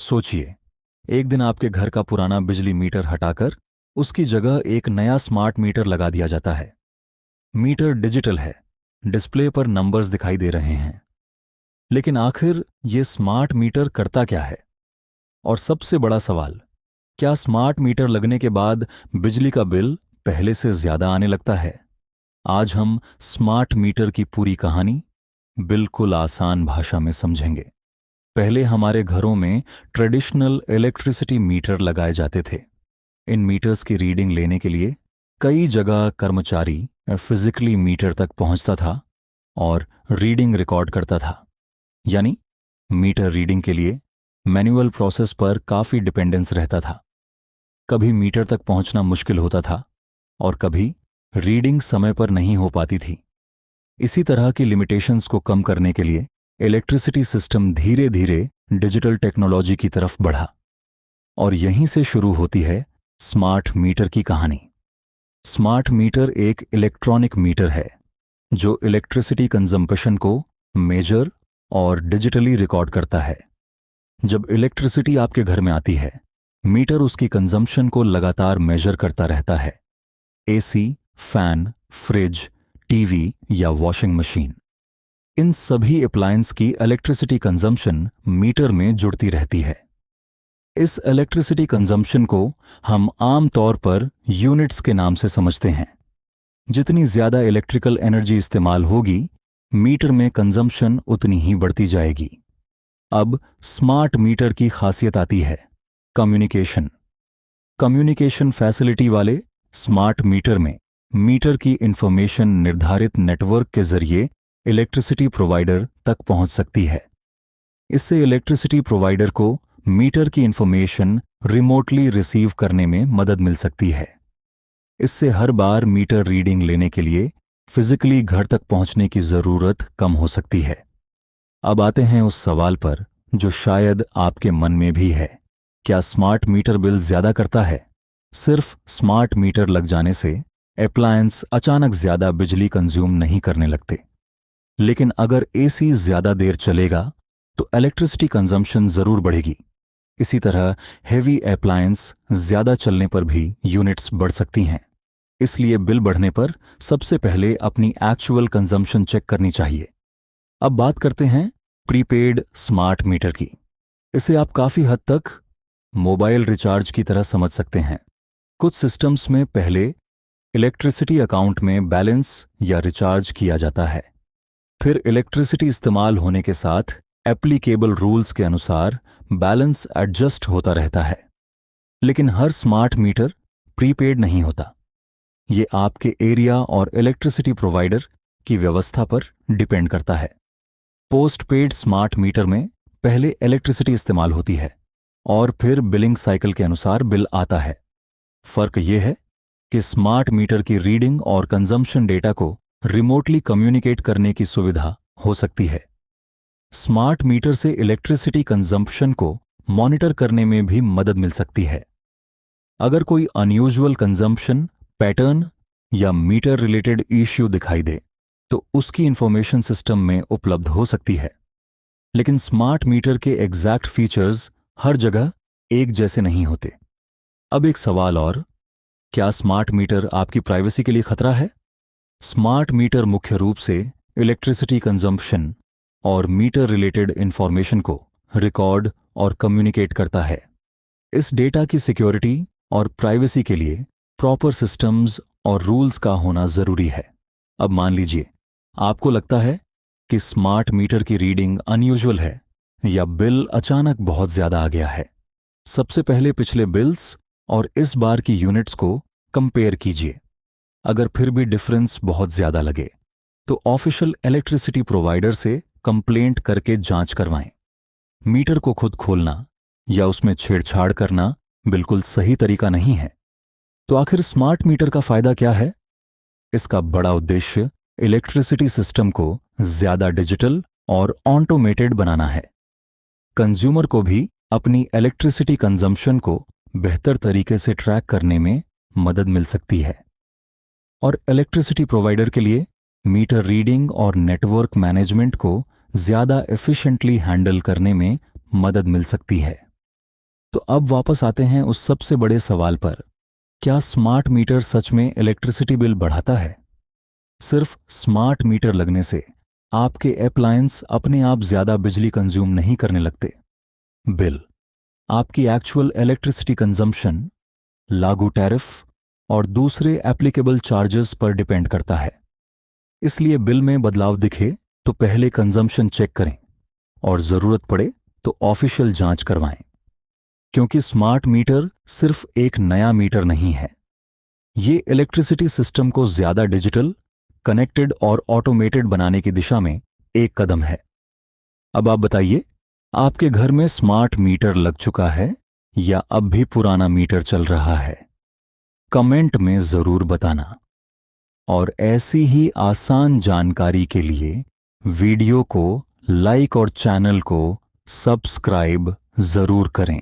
सोचिए, एक दिन आपके घर का पुराना बिजली मीटर हटाकर उसकी जगह एक नया स्मार्ट मीटर लगा दिया जाता है। मीटर डिजिटल है, डिस्प्ले पर नंबर्स दिखाई दे रहे हैं। लेकिन आखिर ये स्मार्ट मीटर करता क्या है? और सबसे बड़ा सवाल, क्या स्मार्ट मीटर लगने के बाद बिजली का बिल पहले से ज्यादा आने लगता है? आज हम स्मार्ट मीटर की पूरी कहानी बिल्कुल आसान भाषा में समझेंगे। पहले हमारे घरों में ट्रेडिशनल इलेक्ट्रिसिटी मीटर लगाए जाते थे। इन मीटर्स की रीडिंग लेने के लिए कई जगह कर्मचारी फिजिकली मीटर तक पहुंचता था और रीडिंग रिकॉर्ड करता था। यानी मीटर रीडिंग के लिए मैनुअल प्रोसेस पर काफी डिपेंडेंस रहता था। कभी मीटर तक पहुंचना मुश्किल होता था और कभी रीडिंग समय पर नहीं हो पाती थी। इसी तरह की लिमिटेशंस को कम करने के लिए इलेक्ट्रिसिटी सिस्टम धीरे धीरे डिजिटल टेक्नोलॉजी की तरफ बढ़ा। और यहीं से शुरू होती है स्मार्ट मीटर की कहानी। स्मार्ट मीटर एक इलेक्ट्रॉनिक मीटर है जो इलेक्ट्रिसिटी कंजम्पशन को मेजर और डिजिटली रिकॉर्ड करता है। जब इलेक्ट्रिसिटी आपके घर में आती है, मीटर उसकी कंजम्पशन को लगातार मेजर करता रहता है। एसी, फैन, फ्रिज, टीवी या वॉशिंग मशीन, इन सभी अप्लायंस की इलेक्ट्रिसिटी कंजम्पशन मीटर में जुड़ती रहती है। इस इलेक्ट्रिसिटी कंजम्पशन को हम आम तौर पर यूनिट्स के नाम से समझते हैं। जितनी ज्यादा इलेक्ट्रिकल एनर्जी इस्तेमाल होगी, मीटर में कंजम्पशन उतनी ही बढ़ती जाएगी। अब स्मार्ट मीटर की खासियत आती है कम्युनिकेशन। कम्युनिकेशन फैसिलिटी वाले स्मार्ट मीटर में मीटर की इंफॉर्मेशन निर्धारित नेटवर्क के जरिए इलेक्ट्रिसिटी प्रोवाइडर तक पहुंच सकती है। इससे इलेक्ट्रिसिटी प्रोवाइडर को मीटर की इंफॉर्मेशन रिमोटली रिसीव करने में मदद मिल सकती है। इससे हर बार मीटर रीडिंग लेने के लिए फिजिकली घर तक पहुंचने की जरूरत कम हो सकती है। अब आते हैं उस सवाल पर जो शायद आपके मन में भी है, क्या स्मार्ट मीटर बिल ज्यादा करता है? सिर्फ स्मार्ट मीटर लग जाने से अप्लायंस अचानक ज्यादा बिजली कंज्यूम नहीं करने लगते। लेकिन अगर एसी ज्यादा देर चलेगा तो इलेक्ट्रिसिटी कंजम्पशन जरूर बढ़ेगी। इसी तरह हेवी अप्लायंस ज्यादा चलने पर भी यूनिट्स बढ़ सकती हैं। इसलिए बिल बढ़ने पर सबसे पहले अपनी एक्चुअल कंजम्पशन चेक करनी चाहिए। अब बात करते हैं प्रीपेड स्मार्ट मीटर की। इसे आप काफी हद तक मोबाइल रिचार्ज की तरह समझ सकते हैं। कुछ सिस्टम्स में पहले इलेक्ट्रिसिटी अकाउंट में बैलेंस या रिचार्ज किया जाता है। फिर इलेक्ट्रिसिटी इस्तेमाल होने के साथ एप्लीकेबल रूल्स के अनुसार बैलेंस एडजस्ट होता रहता है। लेकिन हर स्मार्ट मीटर प्रीपेड नहीं होता। ये आपके एरिया और इलेक्ट्रिसिटी प्रोवाइडर की व्यवस्था पर डिपेंड करता है। पोस्ट पेड स्मार्ट मीटर में पहले इलेक्ट्रिसिटी इस्तेमाल होती है और फिर बिलिंग साइकिल के अनुसार बिल आता है। फर्क यह है कि स्मार्ट मीटर की रीडिंग और कंजम्पशन डेटा को रिमोटली कम्युनिकेट करने की सुविधा हो सकती है। स्मार्ट मीटर से इलेक्ट्रिसिटी कंजम्पशन को मॉनिटर करने में भी मदद मिल सकती है। अगर कोई अनयूजुअल कंजम्पशन पैटर्न या मीटर रिलेटेड इश्यू दिखाई दे तो उसकी इंफॉर्मेशन सिस्टम में उपलब्ध हो सकती है। लेकिन स्मार्ट मीटर के एग्जैक्ट फीचर्स हर जगह एक जैसे नहीं होते। अब एक सवाल और, क्या स्मार्ट मीटर आपकी प्राइवेसी के लिए खतरा है? स्मार्ट मीटर मुख्य रूप से इलेक्ट्रिसिटी कंजम्पशन और मीटर रिलेटेड इंफॉर्मेशन को रिकॉर्ड और कम्युनिकेट करता है। इस डेटा की सिक्योरिटी और प्राइवेसी के लिए प्रॉपर सिस्टम्स और रूल्स का होना जरूरी है। अब मान लीजिए आपको लगता है कि स्मार्ट मीटर की रीडिंग अनयूजुअल है या बिल अचानक बहुत ज्यादा आ गया है। सबसे पहले पिछले बिल्स और इस बार की यूनिट्स को कंपेयर कीजिए। अगर फिर भी डिफरेंस बहुत ज्यादा लगे तो ऑफिशियल इलेक्ट्रिसिटी प्रोवाइडर से कंप्लेंट करके जांच करवाएं। मीटर को खुद खोलना या उसमें छेड़छाड़ करना बिल्कुल सही तरीका नहीं है। तो आखिर स्मार्ट मीटर का फायदा क्या है? इसका बड़ा उद्देश्य इलेक्ट्रिसिटी सिस्टम को ज्यादा डिजिटल और ऑटोमेटेड बनाना है। कंज्यूमर को भी अपनी इलेक्ट्रिसिटी कंजम्पशन को बेहतर तरीके से ट्रैक करने में मदद मिल सकती है। और इलेक्ट्रिसिटी प्रोवाइडर के लिए मीटर रीडिंग और नेटवर्क मैनेजमेंट को ज्यादा एफिशिएंटली हैंडल करने में मदद मिल सकती है। तो अब वापस आते हैं उस सबसे बड़े सवाल पर, क्या स्मार्ट मीटर सच में इलेक्ट्रिसिटी बिल बढ़ाता है? सिर्फ स्मार्ट मीटर लगने से आपके अप्लायंस अपने आप ज्यादा बिजली कंज्यूम नहीं करने लगते। बिल आपकी एक्चुअल इलेक्ट्रिसिटी कंजम्पशन, लागू टैरिफ और दूसरे एप्लीकेबल चार्जेस पर डिपेंड करता है। इसलिए बिल में बदलाव दिखे तो पहले कंजम्पशन चेक करें और जरूरत पड़े तो ऑफिशियल जांच करवाएं, क्योंकि स्मार्ट मीटर सिर्फ एक नया मीटर नहीं है, ये इलेक्ट्रिसिटी सिस्टम को ज्यादा डिजिटल, कनेक्टेड और ऑटोमेटेड बनाने की दिशा में एक कदम है। अब आप बताइए, आपके घर में स्मार्ट मीटर लग चुका है या अब भी पुराना मीटर चल रहा है? कमेंट में जरूर बताना। और ऐसी ही आसान जानकारी के लिए वीडियो को लाइक और चैनल को सब्सक्राइब जरूर करें।